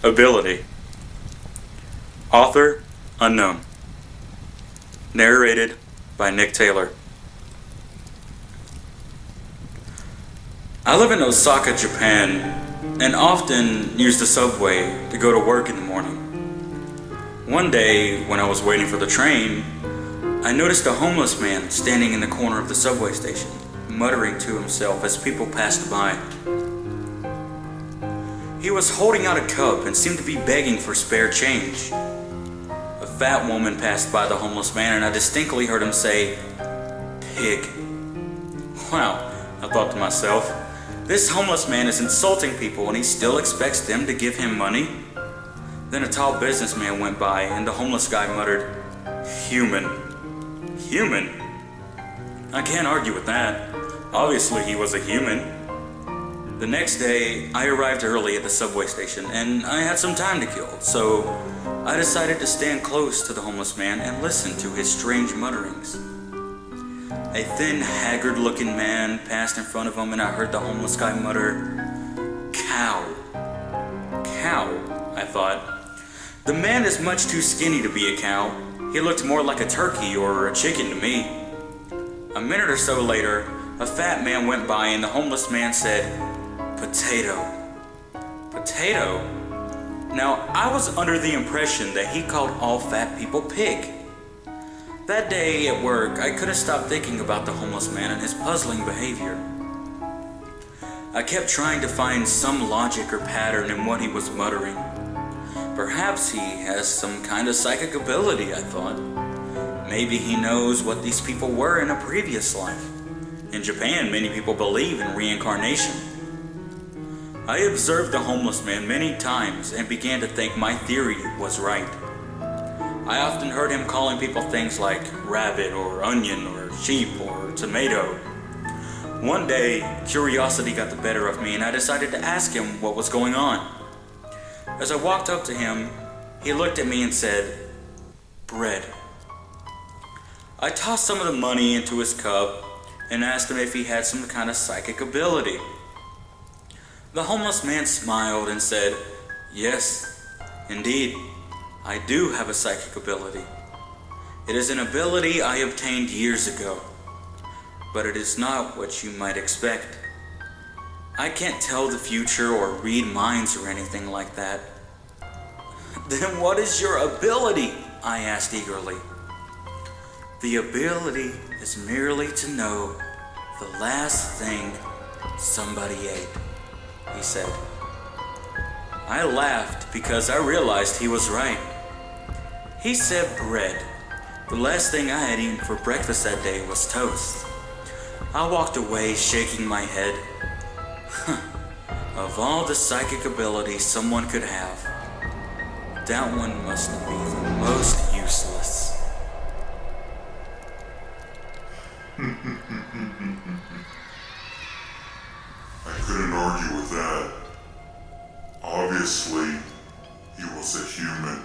Ability. Author unknown. Narrated by Nick Taylor. I live in Osaka, Japan, and often use the subway to go to work in the morning. One day, when I was waiting for the train, I noticed a homeless man standing in the corner of the subway station, muttering to himself as people passed by. He was holding out a cup and seemed to be begging for spare change. A fat woman passed by the homeless man and I distinctly heard him say, "Pig." Wow, I thought to myself, this homeless man is insulting people and he still expects them to give him money? Then a tall businessman went by and the homeless guy muttered, "Human." Human? I can't argue with that. Obviously he was a human. The next day, I arrived early at the subway station and I had some time to kill, so I decided to stand close to the homeless man and listen to his strange mutterings. A thin, haggard-looking man passed in front of him and I heard the homeless guy mutter, "Cow." Cow, I thought. The man is much too skinny to be a cow. He looked more like a turkey or a chicken to me. A minute or so later, a fat man went by and the homeless man said, "Potato." Potato? Now, I was under the impression that he called all fat people pig. That day at work, I couldn't stop thinking about the homeless man and his puzzling behavior. I kept trying to find some logic or pattern in what he was muttering. Perhaps he has some kind of psychic ability, I thought. Maybe he knows what these people were in a previous life. In Japan, many people believe in reincarnation. I observed the homeless man many times and began to think my theory was right. I often heard him calling people things like rabbit or onion or sheep or tomato. One day, curiosity got the better of me and I decided to ask him what was going on. As I walked up to him, he looked at me and said, "Bread." I tossed some of the money into his cup and asked him if he had some kind of psychic ability. The homeless man smiled and said, "Yes, indeed, I do have a psychic ability. It is an ability I obtained years ago, but it is not what you might expect. I can't tell the future or read minds or anything like that." "Then what is your ability?" I asked eagerly. "The ability is merely to know the last thing somebody ate," he said. I laughed because I realized he was right. He said bread. The last thing I had eaten for breakfast that day was toast. I walked away shaking my head. Of all the psychic abilities someone could have, that one must be the most useless. I couldn't argue with that. Obviously, he was a human.